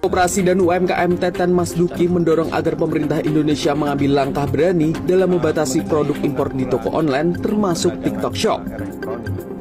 Koperasi dan UMKM Teten Masduki mendorong agar pemerintah Indonesia mengambil langkah berani dalam membatasi produk impor di toko online termasuk TikTok Shop.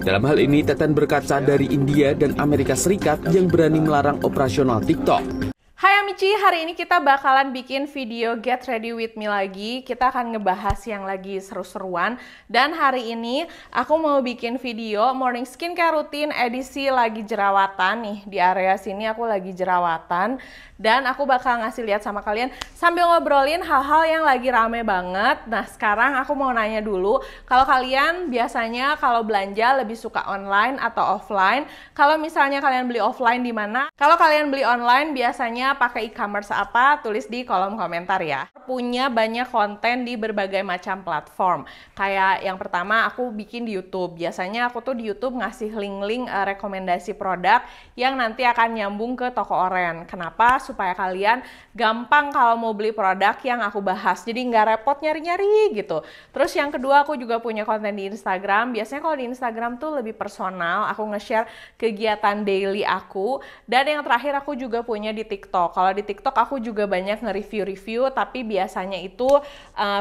Dalam hal ini, Teten berkaca dari India dan Amerika Serikat yang berani melarang operasional TikTok. Hai Amici, hari ini kita bakalan bikin video Get Ready With Me lagi. Kita akan ngebahas yang lagi seru-seruan. Dan hari ini aku mau bikin video morning skincare rutin edisi lagi jerawatan nih. Di area sini aku lagi jerawatan. Dan aku bakal ngasih lihat sama kalian sambil ngobrolin hal-hal yang lagi rame banget. Nah sekarang aku mau nanya dulu, kalau kalian biasanya kalau belanja lebih suka online atau offline? Kalau misalnya kalian beli offline di mana? Kalau kalian beli online biasanya pakai e-commerce apa? Tulis di kolom komentar ya. Punya banyak konten di berbagai macam platform. Kayak yang pertama aku bikin di YouTube. Biasanya aku tuh di YouTube ngasih link-link rekomendasi produk yang nanti akan nyambung ke toko oren. Kenapa? Supaya kalian gampang kalau mau beli produk yang aku bahas. Jadi nggak repot nyari-nyari gitu. Terus yang kedua aku juga punya konten di Instagram. Biasanya kalau di Instagram tuh lebih personal. Aku nge-share kegiatan daily aku. Dan yang terakhir aku juga punya di TikTok. Kalau di TikTok aku juga banyak nge-review-review, tapi biasanya itu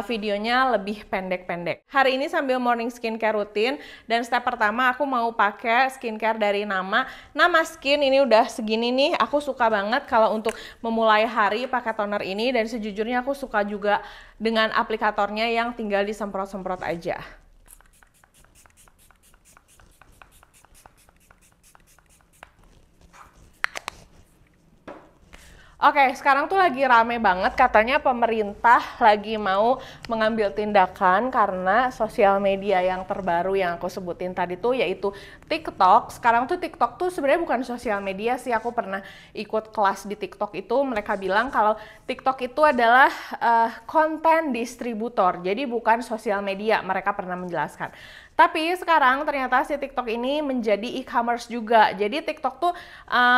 videonya lebih pendek-pendek. Hari ini sambil morning skincare rutin, dan step pertama aku mau pakai skincare dari Nama Skin. Ini udah segini nih, aku suka banget kalau untuk memulai hari pakai toner ini, dan sejujurnya aku suka juga dengan aplikatornya yang tinggal disemprot-semprot aja. Oke, sekarang tuh lagi rame banget, katanya pemerintah lagi mau mengambil tindakan karena sosial media yang terbaru yang aku sebutin tadi tuh yaitu TikTok. Sekarang tuh TikTok tuh sebenarnya bukan sosial media sih, aku pernah ikut kelas di TikTok itu, mereka bilang kalau TikTok itu adalah konten distributor, jadi bukan sosial media, mereka pernah menjelaskan. Tapi sekarang ternyata si TikTok ini menjadi e-commerce juga. Jadi TikTok tuh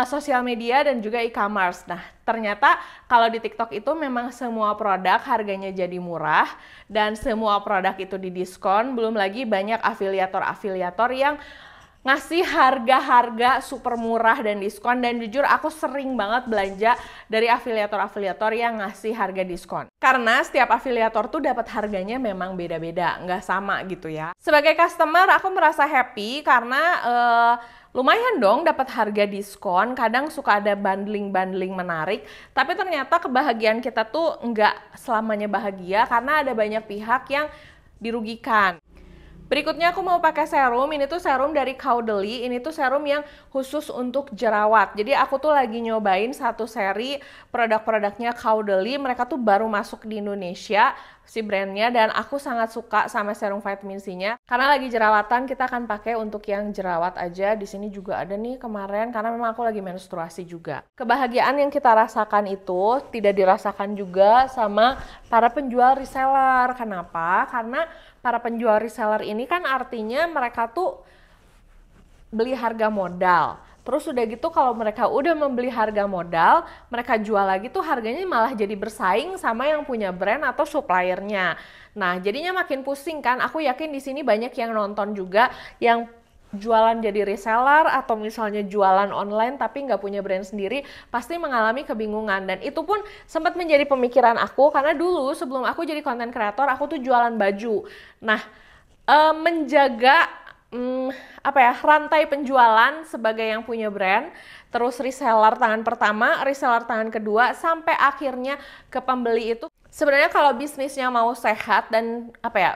sosial media dan juga e-commerce. Nah, ternyata kalau di TikTok itu memang semua produk harganya jadi murah dan semua produk itu didiskon. Belum lagi banyak afiliator-afiliator yang ngasih harga-harga super murah dan diskon, dan jujur aku sering banget belanja dari afiliator-afiliator yang ngasih harga diskon. Karena setiap afiliator tuh dapat harganya memang beda-beda, nggak sama gitu ya. Sebagai customer aku merasa happy karena lumayan dong dapat harga diskon, kadang suka ada bundling-bundling menarik, tapi ternyata kebahagiaan kita tuh nggak selamanya bahagia karena ada banyak pihak yang dirugikan. Berikutnya aku mau pakai serum, ini tuh serum dari Caudalie, ini tuh serum yang khusus untuk jerawat. Jadi aku tuh lagi nyobain satu seri produk-produknya Caudalie, mereka tuh baru masuk di Indonesia si brandnya, dan aku sangat suka sama serum vitamin C-nya. Karena lagi jerawatan kita akan pakai untuk yang jerawat aja. Di sini juga ada nih kemarin karena memang aku lagi menstruasi juga. Kebahagiaan yang kita rasakan itu tidak dirasakan juga sama para penjual reseller. Kenapa? Karena para penjual reseller ini kan artinya mereka tuh beli harga modal. Terus udah gitu kalau mereka udah membeli harga modal, mereka jual lagi tuh harganya malah jadi bersaing sama yang punya brand atau suppliernya. Nah, jadinya makin pusing kan. Aku yakin di sini banyak yang nonton juga yang jualan jadi reseller atau misalnya jualan online tapi nggak punya brand sendiri, pasti mengalami kebingungan. Dan itu pun sempat menjadi pemikiran aku karena dulu sebelum aku jadi content creator aku tuh jualan baju. Nah, menjaga rantai penjualan sebagai yang punya brand, terus reseller tangan pertama, reseller tangan kedua, sampai akhirnya ke pembeli itu. Sebenarnya kalau bisnisnya mau sehat dan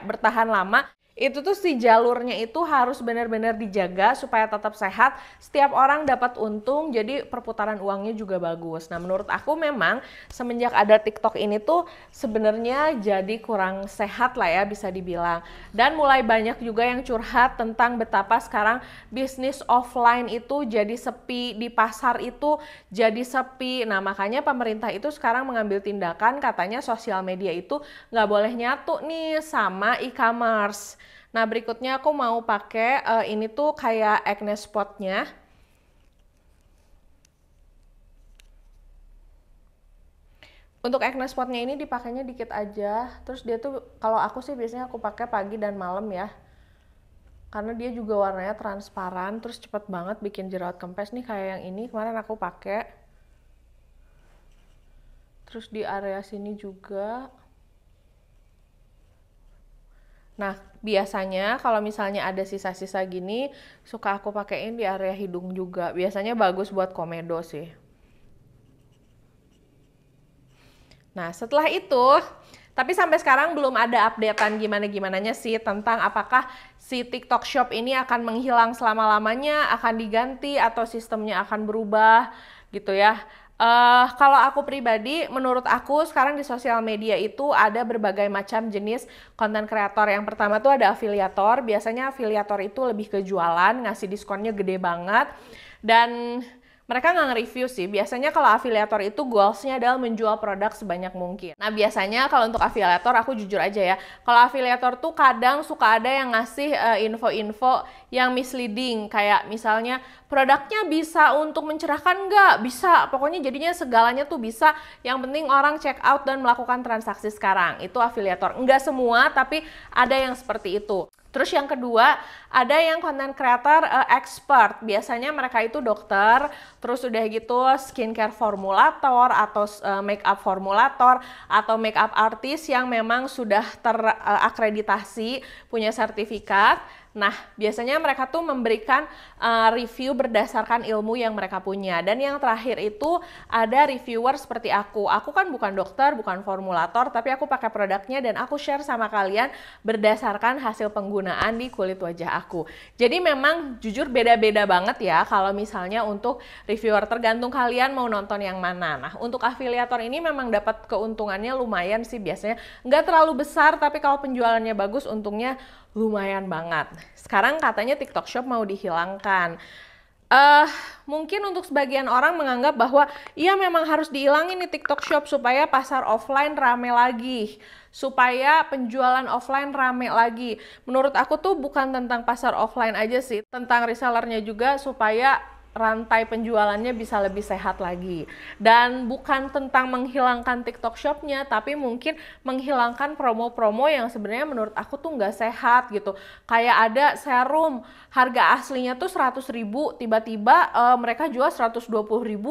bertahan lama, itu tuh si jalurnya itu harus benar-benar dijaga supaya tetap sehat, setiap orang dapat untung, jadi perputaran uangnya juga bagus. Nah, menurut aku memang semenjak ada TikTok ini tuh sebenarnya jadi kurang sehat lah ya bisa dibilang. Dan mulai banyak juga yang curhat tentang betapa sekarang bisnis offline itu jadi sepi, di pasar itu jadi sepi. Nah, makanya pemerintah itu sekarang mengambil tindakan, katanya sosial media itu nggak boleh nyatu nih sama e-commerce. Nah, berikutnya aku mau pakai ini tuh kayak acne spotnya. Untuk acne spotnya ini dipakainya dikit aja. Terus dia tuh kalau aku sih biasanya aku pakai pagi dan malam ya. Karena dia juga warnanya transparan, terus cepet banget bikin jerawat kempes nih kayak yang ini. Kemarin aku pakai. Terus di area sini juga. Nah, biasanya kalau misalnya ada sisa-sisa gini, suka aku pakein di area hidung juga. Biasanya bagus buat komedo sih. Nah, setelah itu, tapi sampai sekarang belum ada updatean gimana-gimananya sih tentang apakah si TikTok Shop ini akan menghilang selama-lamanya, akan diganti, atau sistemnya akan berubah gitu ya. Kalau aku pribadi, menurut aku sekarang di sosial media itu ada berbagai macam jenis konten kreator. Yang pertama tuh ada afiliator. Biasanya afiliator itu lebih ke jualan, ngasih diskonnya gede banget. Dan mereka nggak nge-review sih. Biasanya kalau afiliator itu goals-nya adalah menjual produk sebanyak mungkin. Nah, biasanya kalau untuk afiliator, aku jujur aja ya, kalau afiliator tuh kadang suka ada yang ngasih info-info yang misleading. Kayak misalnya, produknya bisa untuk mencerahkan nggak? Bisa. Pokoknya jadinya segalanya tuh bisa. Yang penting orang check out dan melakukan transaksi sekarang. Itu afiliator. Nggak semua, tapi ada yang seperti itu. Terus yang kedua, ada yang content creator expert. Biasanya mereka itu dokter, terus udah gitu skincare formulator atau makeup formulator atau makeup artist yang memang sudah terakreditasi, punya sertifikat. Nah, biasanya mereka tuh memberikan review berdasarkan ilmu yang mereka punya. Dan yang terakhir itu ada reviewer seperti aku. Aku kan bukan dokter, bukan formulator, tapi aku pakai produknya dan aku share sama kalian berdasarkan hasil penggunaan di kulit wajah aku. Jadi memang jujur beda-beda banget ya kalau misalnya untuk reviewer, tergantung kalian mau nonton yang mana. Nah, untuk afiliator ini memang dapat keuntungannya lumayan sih biasanya. Nggak terlalu besar, tapi kalau penjualannya bagus untungnya lumayan banget. Sekarang katanya TikTok Shop mau dihilangkan. Mungkin untuk sebagian orang menganggap bahwa iya memang harus dihilangin nih TikTok Shop supaya pasar offline rame lagi, supaya penjualan offline rame lagi. Menurut aku tuh bukan tentang pasar offline aja sih, tentang resellernya juga supaya rantai penjualannya bisa lebih sehat lagi. Dan bukan tentang menghilangkan TikTok Shop-nya, tapi mungkin menghilangkan promo-promo yang sebenarnya menurut aku tuh nggak sehat gitu. Kayak ada serum, harga aslinya tuh 100.000, tiba-tiba mereka jual 120.000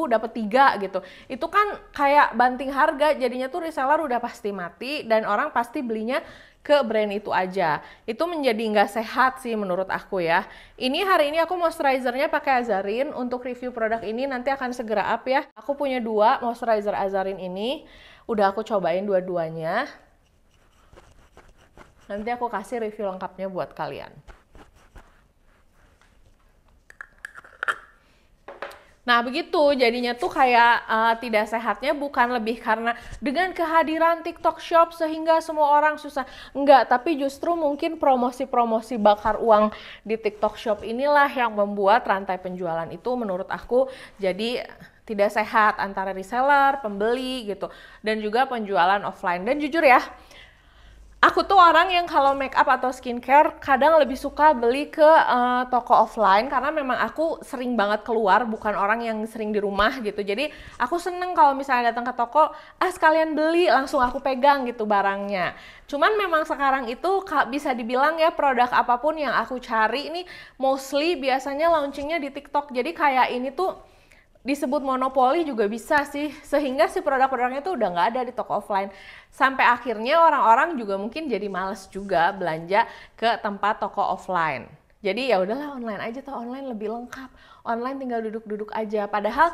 dapat 3 gitu. Itu kan kayak banting harga, jadinya tuh reseller udah pasti mati dan orang pasti belinya ke brand itu aja. Itu menjadi nggak sehat sih menurut aku ya. Ini hari ini aku moisturizernya pakai Azarin. Untuk review produk ini nanti akan segera up ya. Aku punya 2 moisturizer Azarin ini. Udah aku cobain dua-duanya. Nanti aku kasih review lengkapnya buat kalian. Nah begitu jadinya tuh kayak tidak sehatnya bukan lebih karena dengan kehadiran TikTok Shop sehingga semua orang susah. Enggak, tapi justru mungkin promosi-promosi bakar uang di TikTok Shop inilah yang membuat rantai penjualan itu menurut aku jadi tidak sehat antara reseller, pembeli gitu, dan juga penjualan offline. Dan jujur ya, aku tuh orang yang kalau make up atau skincare kadang lebih suka beli ke toko offline karena memang aku sering banget keluar, bukan orang yang sering di rumah gitu. Jadi aku seneng kalau misalnya datang ke toko, sekalian beli langsung aku pegang gitu barangnya. Cuman memang sekarang itu bisa dibilang ya produk apapun yang aku cari ini mostly biasanya launchingnya di TikTok. Jadi kayak ini tuh disebut monopoli juga bisa sih, sehingga si produk-produknya tuh udah nggak ada di toko offline. Sampai akhirnya orang-orang juga mungkin jadi males juga belanja ke tempat toko offline. Jadi ya udahlah online aja, tuh online lebih lengkap. Online tinggal duduk-duduk aja. Padahal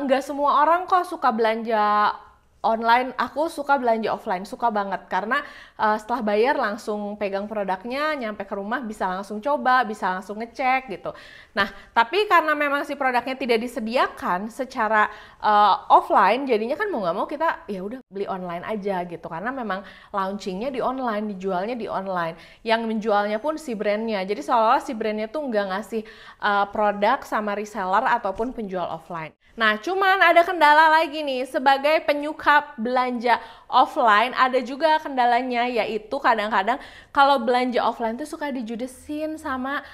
nggak semua orang kok suka belanja online. Aku suka belanja offline, suka banget karena setelah bayar langsung pegang produknya, nyampe ke rumah bisa langsung coba, bisa langsung ngecek gitu. Nah, tapi karena memang si produknya tidak disediakan secara offline, jadinya kan mau nggak mau kita ya udah beli online aja gitu karena memang launchingnya di online, dijualnya di online. Yang menjualnya pun si brandnya. Jadi seolah-olah si brandnya tuh nggak ngasih produk sama reseller ataupun penjual offline. Nah, cuman ada kendala lagi nih sebagai penyuka belanja offline ada juga kendalanya, yaitu kadang-kadang kalau belanja offline tuh suka dijudesin sama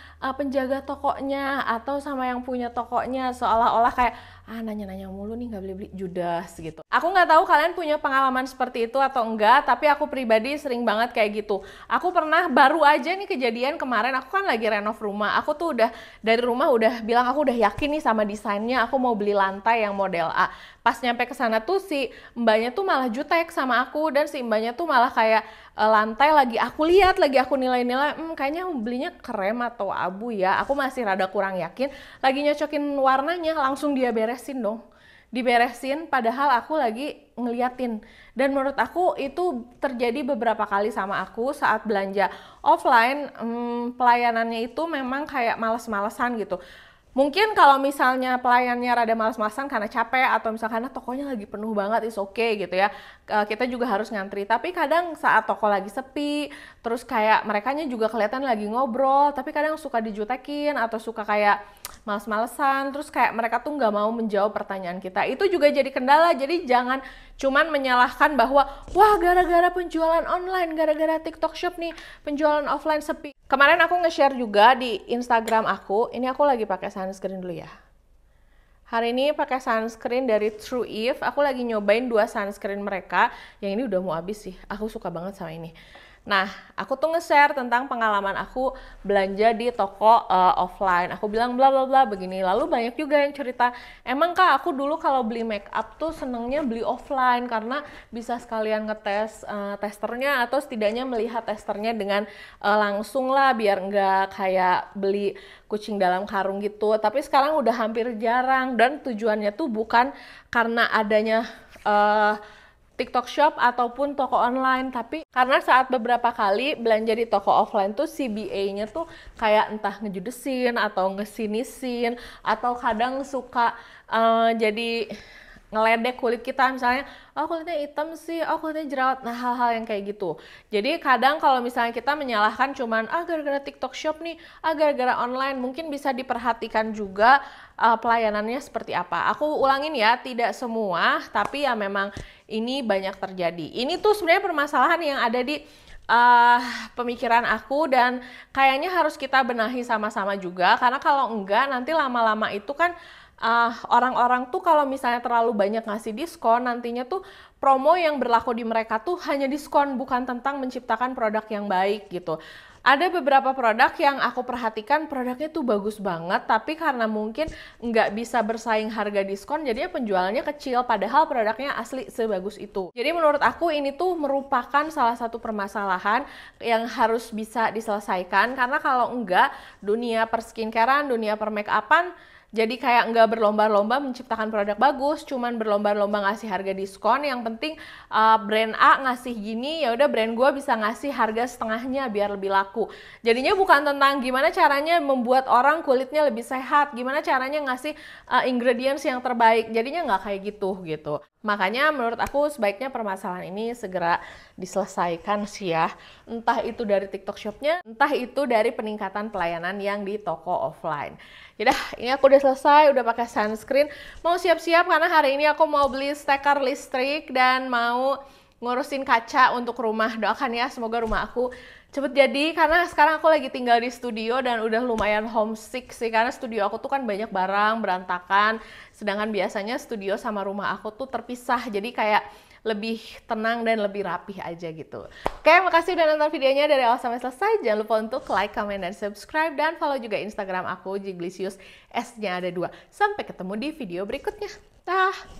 penjaga tokonya atau sama yang punya tokonya, seolah-olah kayak nanya-nanya mulu nih, nggak beli-beli, judes gitu. Aku nggak tahu kalian punya pengalaman seperti itu atau enggak, tapi aku pribadi sering banget kayak gitu. Aku pernah baru aja nih kejadian kemarin, aku kan lagi renov rumah, aku tuh udah dari rumah udah bilang aku udah yakin nih sama desainnya, aku mau beli lantai yang model A. Pas nyampe ke sana tuh si mbaknya tuh malah jutek sama aku, dan si mbaknya tuh malah kayak lantai lagi aku lihat, lagi aku nilai-nilai, kayaknya belinya krem atau abu ya. Aku masih rada kurang yakin, lagi nyocokin warnanya, langsung dia beresin dong. Diberesin padahal aku lagi ngeliatin. Dan menurut aku itu terjadi beberapa kali sama aku saat belanja offline. Pelayanannya itu memang kayak males-malesan gitu. Mungkin kalau misalnya pelayannya rada malas-malasan karena capek atau misalnya karena tokonya lagi penuh banget, is okay gitu ya. Kita juga harus ngantri. Tapi kadang saat toko lagi sepi, terus kayak merekanya juga kelihatan lagi ngobrol, tapi kadang suka dijutekin atau suka kayak males-malesan, terus kayak mereka tuh nggak mau menjawab pertanyaan kita. Itu juga jadi kendala. Jadi jangan cuman menyalahkan bahwa wah gara-gara penjualan online, gara-gara TikTok Shop nih penjualan offline sepi. Kemarin aku nge-share juga di Instagram aku, ini aku lagi pakai sunscreen dulu ya. Hari ini pakai sunscreen dari True Eve, aku lagi nyobain 2 sunscreen mereka, yang ini udah mau habis sih, aku suka banget sama ini. Nah, aku tuh nge-share tentang pengalaman aku belanja di toko offline. Aku bilang bla bla bla begini. Lalu banyak juga yang cerita, emang Kak, aku dulu kalau beli make up tuh senengnya beli offline karena bisa sekalian ngetes testernya atau setidaknya melihat testernya dengan langsung lah, biar nggak kayak beli kucing dalam karung gitu. Tapi sekarang udah hampir jarang, dan tujuannya tuh bukan karena adanya TikTok Shop ataupun toko online, tapi karena saat beberapa kali belanja di toko offline tuh CBA-nya tuh kayak entah ngejudesin atau ngesinisin, atau kadang suka jadi ngeledek kulit kita, misalnya oh kulitnya hitam sih, oh kulitnya jerawat, nah hal-hal yang kayak gitu. Jadi kadang kalau misalnya kita menyalahkan cuman gara-gara TikTok Shop nih, gara-gara online, mungkin bisa diperhatikan juga pelayanannya seperti apa. Aku ulangin ya, tidak semua, tapi ya memang ini banyak terjadi. Ini tuh sebenarnya permasalahan yang ada di pemikiran aku, dan kayaknya harus kita benahi sama-sama juga, karena kalau enggak nanti lama-lama itu kan orang-orang tuh kalau misalnya terlalu banyak ngasih diskon, nantinya tuh promo yang berlaku di mereka tuh hanya diskon, bukan tentang menciptakan produk yang baik gitu. Ada beberapa produk yang aku perhatikan produknya tuh bagus banget, tapi karena mungkin nggak bisa bersaing harga diskon, jadinya penjualannya kecil, padahal produknya asli sebagus itu. Jadi menurut aku ini tuh merupakan salah satu permasalahan yang harus bisa diselesaikan, karena kalau enggak, dunia per skincarean, dunia per make upan, jadi kayak nggak berlomba-lomba menciptakan produk bagus, cuman berlomba-lomba ngasih harga diskon. Yang penting brand A ngasih gini, ya udah brand gue bisa ngasih harga setengahnya biar lebih laku. Jadinya bukan tentang gimana caranya membuat orang kulitnya lebih sehat, gimana caranya ngasih ingredients yang terbaik. Jadinya nggak kayak gitu. Makanya menurut aku sebaiknya permasalahan ini segera diselesaikan sih ya. Entah itu dari TikTok Shop-nya, entah itu dari peningkatan pelayanan yang di toko offline. Yaudah, ini aku udah selesai, udah pakai sunscreen. Mau siap-siap karena hari ini aku mau beli steker listrik dan mau ngurusin kaca untuk rumah. Doakan ya, semoga rumah aku cepet jadi, karena sekarang aku lagi tinggal di studio dan udah lumayan homesick sih, karena studio aku tuh kan banyak barang berantakan, sedangkan biasanya studio sama rumah aku tuh terpisah, jadi kayak lebih tenang dan lebih rapih aja gitu. Oke, makasih udah nonton videonya dari awal sampai selesai. Jangan lupa untuk like, comment, dan subscribe, dan follow juga Instagram aku, Jiglisius, S-nya ada 2. Sampai ketemu di video berikutnya. Dah!